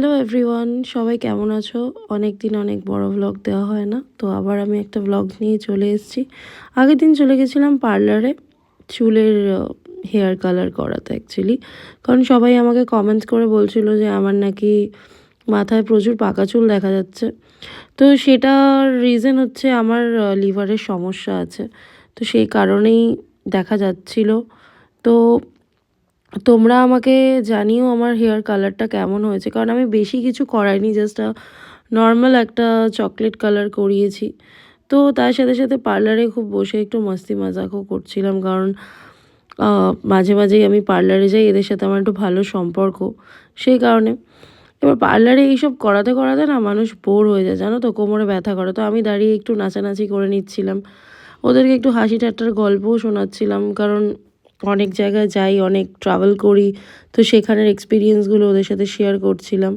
Hello everyone, সবাই কেমন আছো? অনেক দিন অনেক বড় ভ্লগ দেওয়া হয় না, তো আবার আমি একটা ভ্লগ নিয়ে চলে এসেছি। আগের দিন চলে গেছিলাম পার্লারে চুলের হেয়ার কালার করাতে অ্যাকচুয়ালি, কারণ সবাই আমাকে কমেন্টস করে বলছিল যে আমার নাকি মাথায় প্রচুর পাকা চুল দেখা যাচ্ছে। তো সেটার রিজন হচ্ছে আমার লিভারের সমস্যা আছে, তো সেই কারণেই দেখা যাচ্ছিল। তো তোমরা আমাকে জানিও আমার হেয়ার কালারটা কেমন হয়েছে, কারণ আমি বেশি কিছু করাইনি, জাস্ট নর্মাল একটা চকলেট কালার করিয়েছি। তো তার সাথে সাথে পার্লারে খুব বসে একটু মস্তি মজাকও করছিলাম, কারণ মাঝে মাঝেই আমি পার্লারে যাই, এদের সাথে আমার একটু ভালো সম্পর্ক, সেই কারণে। এবার পার্লারে এইসব করাতে করাতে না মানুষ বোর হয়ে যায়, জানো তো, কোমরে ব্যথা করে। তো আমি দাঁড়িয়ে একটু নাচানাচি করে নিচ্ছিলাম, ওদেরকে একটু হাসি ঠাট্টার গল্পও শোনাচ্ছিলাম, কারণ অনেক জায়গায় যাই, অনেক ট্রাভেল করি, তো সেখানের এক্সপিরিয়েন্সগুলো ওদের সাথে শেয়ার করছিলাম।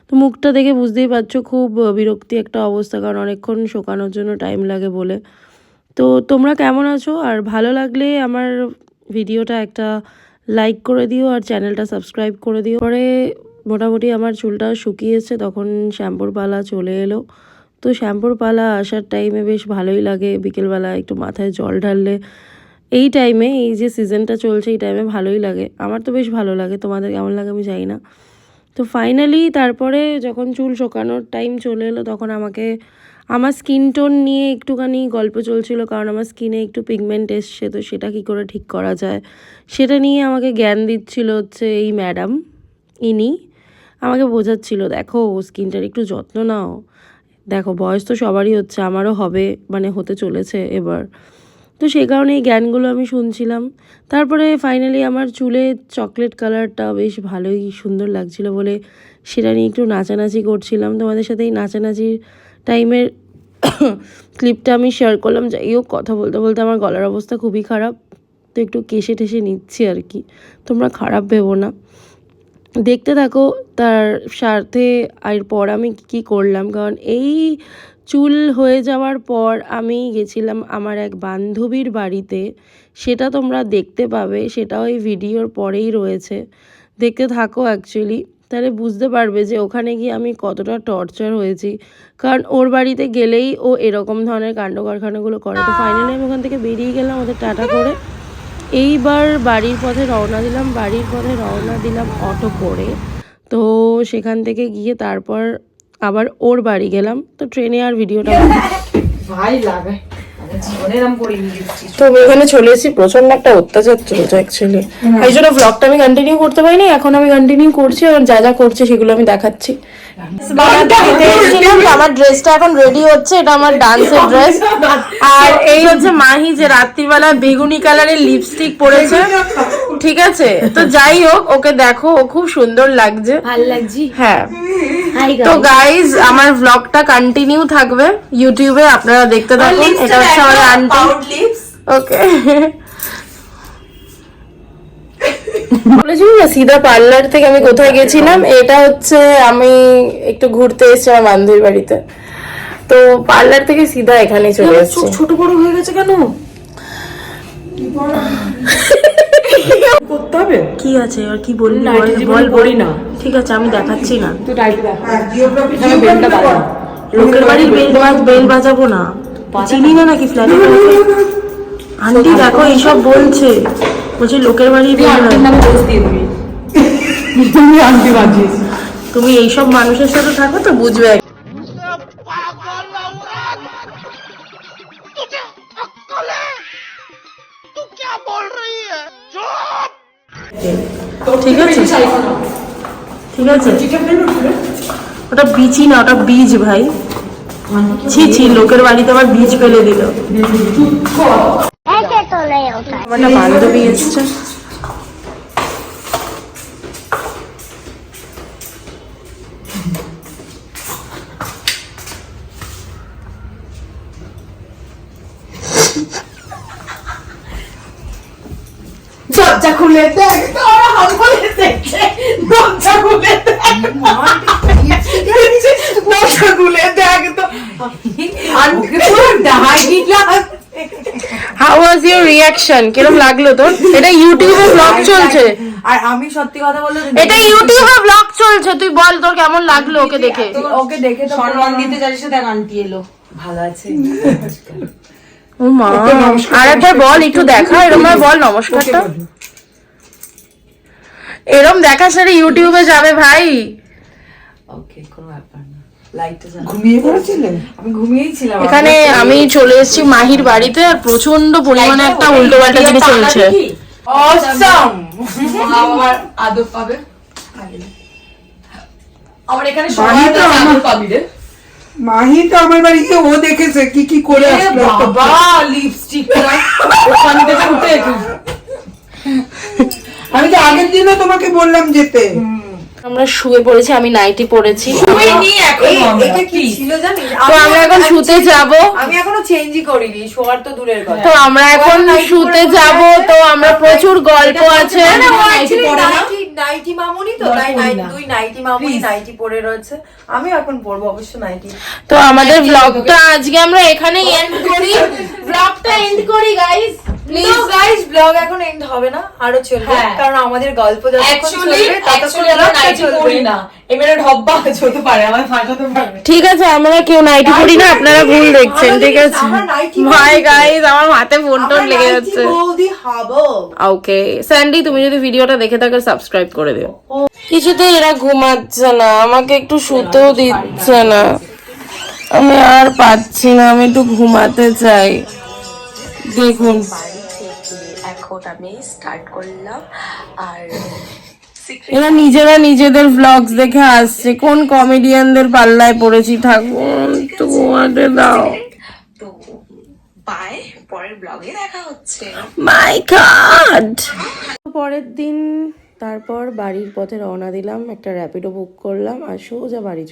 তো মুখটা দেখে বুঝতেই পারছো খুব বিরক্তি একটা অবস্থা, কারণ অনেকক্ষণ শোকানোর জন্য টাইম লাগে বলে। তো তোমরা কেমন আছো? আর ভালো লাগলে আমার ভিডিওটা একটা লাইক করে দিও আর চ্যানেলটা সাবস্ক্রাইব করে দিও। পরে মোটামুটি আমার চুলটা শুকিয়েছে, তখন শ্যাম্পুর পালা চলে এলো। তো শ্যাম্পুর পালা আসার টাইমে বেশ ভালোই লাগে, বিকেলবেলা একটু মাথায় জল ঢাললে এই টাইমে, এই যে সিজনটা চলছে এই টাইমে ভালোই লাগে। আমার তো বেশ ভালো লাগে, তোমাদের কেমন লাগে আমি জানি না। তো ফাইনালি তারপরে যখন চুল শোকানোর টাইম চলে এলো, তখন আমাকে আমার স্কিন টোন নিয়ে একটুখানি গল্প চলছিল, কারণ আমার স্কিনে একটু পিগমেন্ট এসছে, তো সেটা কী করে ঠিক করা যায় সেটা নিয়ে আমাকে জ্ঞান দিচ্ছিল হচ্ছে এই ম্যাডাম। ইনি আমাকে বোঝাচ্ছিল, দেখো স্কিনটার একটু যত্ন নাও, দেখো বয়স তো সবারই হচ্ছে, আমারও হবে, মানে হতে চলেছে এবার। তো সেই কারণে এই জ্ঞানগুলো আমি শুনছিলাম। তারপরে ফাইনালি আমার চুলে চকলেট কালারটা বেশ ভালোই সুন্দর লাগছিল বলে সেটা নিয়ে একটু নাচানাচি করছিলাম। তোমাদের সাথে এই নাচানাচির টাইমের ক্লিপটা আমি শেয়ার করলাম। যাই হোক, কথা বলতে বলতে আমার গলার অবস্থা খুবই খারাপ, তো একটু কেশে টেসে নিচ্ছি আর কি, তোমরা খারাপ ভেবো না। দেখতে থাকো তার সাথে এরপর আমি কী করলাম, কারণ এই চুল হয়ে যাওয়ার পর আমি গেছিলাম আমার এক বান্ধবীর বাড়িতে, সেটা তোমরা দেখতে পাবে, সেটাও এই ভিডিওর পরেই রয়েছে, দেখতে থাকো অ্যাকচুয়ালি, তাহলে বুঝতে পারবে যে ওখানে গিয়ে আমি কতটা টর্চার হয়েছি, কারণ ওর বাড়িতে গেলেই ও এরকম ধরনের কাণ্ড কারখানাগুলো করে। তো ফাইনালি আমি ওখান থেকে বেরিয়ে গেলাম ওদের টাটা করে। এইবার বাড়ির পথে রওনা দিলাম অটো করে। তো সেখান থেকে গিয়ে তারপর আবার ওর বাড়ি গেলাম। তো ট্রেনে আর ভিডিওটা ভাই লাগে তো আমি এখানে চলে এসেছি, প্রচন্ড একটা অত্যাচার চলছে অ্যাকচুয়ালি, এই জন্য ব্লগটা আমি কন্টিনিউ করতে পারিনি। এখন আমি কন্টিনিউ করছি, আর যা যা করছে সেগুলো আমি দেখাচ্ছি। আমার ড্রেসটা এখন রেডি হচ্ছে, এটা আমার ডান্সের ড্রেস। আর এই হচ্ছে মাহি, যে রাত্রিবেলা বেগুনি কালারের লিপস্টিক পরেছে, ঠিক আছে? তো যাই হোক, ওকে দেখো, ও খুব সুন্দর লাগছে, ভালো লাগছে। হ্যাঁ, তো গাইজ আমার ব্লগটা কন্টিনিউ থাকবে ইউটিউবে, আপনারা দেখতে থাকুন। এটা হচ্ছে আমার আন্টি। ওকে, বলেছিলাম না সিধা পার্লার থেকে আমি কোথায় গেছিলাম, এটা হচ্ছে আমি একটু ঘুরতে এসেছি আমার বান্ধবীর বাড়িতে, তো পার্লার থেকে সিধা এখানে চলে এসেছি। ছোট বড় হয়ে গেছে কেন? করতে হবে কি আছে আর কি বলবি, বল বলি না, ঠিক আছে আমি দেখাচ্ছি না। লোকের বাড়ির বেল বাজাবো না, চিনি না নাকি ফ্ল্যাটে? আন্টি দেখো এইসব বলছে লোকের বাড়ির বেল তুমি আন্টি বাজিয়েছ, তুমি এইসব মানুষের সাথে থাকো তো বুঝবে। ঠিক আছে ঠিক আছে, ওটা বিচি না, ওটা বীজ ভাই। ছি ছি, লোকের বাড়িতে আবার বীজ ফেলে দিল। আমার একটা বান্ধবী এসছে, দরজা খুলে দেখ, দরজা খুলে দেখ তো। How was your reaction? কিরকম লাগলো তোর? এটা ইউটিউবে ব্লগ চলছে, আর আমি সত্যি কথা বলতে এটা ইউটিউবে ব্লগ চলছে, তুই বল তোর কেমন লাগলো ওকে দেখে। ওকে দেখে তো সম্মান দিতে চাইছে, দেখ আন্টি এলো। ভালো আছে। ও মা, আরেকবার বল একটু দেখা, এরকম ভাবে বল নমস্কারটা। এরম দেখা সারে ইউটিউবে যাবে ভাই। ওকে, কোনো ব্যাপার না। লাইটটা জ্বালা। ঘুমিয়ে পড়েছিলেন? আমি ঘুমিয়েই ছিলাম। এখানে আমি চলে এসেছি মাহির বাড়িতে, আর প্রচন্ড পরিমাণে একটা উল্টো পাল্টা জিনিস চলছে। অসম। আমার আদর পাবে। আমার এখানে সবাই তো আদর পাবি রে। মাহি তো আমার বাড়ি গিয়ে ও দেখেছে কি কি করে আসলো। বাবা লিপস্টিক ওখান থেকে উঠে আমি তো আগের দিনও তোমাকে বললাম যেতে। আমরা শুয়ে পড়েছি, আমি নাইটি পরেছি। এটা কি ছিল জানিস? তো আমরা এখন শুতে যাব। আমি এখনো চেঞ্জই করিনি, শোয়ার তো দূরের কথা। তো আমরা এখন শুতে যাব। তো আমরা প্রচুর গল্প আছে। নাইটি মামুনি তো দুই নাইটি মামুনি নাইটি পরে রয়েছে। আমি এখন পরবো অবশ্য নাইটি। তো আমাদের ব্লগটা আজকে আমরা এখানেই এন্ড করি। ব্লগটা এন্ড করি গাইস। প্লিজ গাইস, ব্লগ এখন এন্ড হবে না, আরো চলবে, কারণ আমাদের গল্প যতক্ষণ চলবে ততক্ষণ ব্লগটা চলবে না। এবারে ঢব্বা হতে পারে, আমার ফাটাতে পারবে। ঠিক আছে, আমরা কেউ নাইটি পরি না, আপনারা ভুল দেখছেন। ঠিক আছে ভাই গাইস, আমার হাতে ফোন টোন লেগে যাচ্ছে। বৌদি হবো। ওকে স্যান্ডি, তুমি যদি ভিডিওটা দেখে থাকো সাবস্ক্রাইব করে দিও। কিছুতেই এরা ঘুমাচ্ছে না, আমাকে একটু শুতেও দিচ্ছে না। আমি আর পাচ্ছি না, আমি একটু ঘুমাতে চাই। দেখুন এখন আমি স্টার্ট করলাম। আর এরা নিজেরা নিজেদের ব্লগস দেখে আসছে, কোন কমেডিয়ানদের পাল্লায় পড়েছি। থাকুন তো ঘুমাতে দাও। তো বাই, পরের ব্লগে দেখা হচ্ছে। মাই গড। পরের দিন তারপর বাড়ির পথে রওনা দিলাম, একটা র্যাপিডো বুক করলাম আর সোজা বাড়ি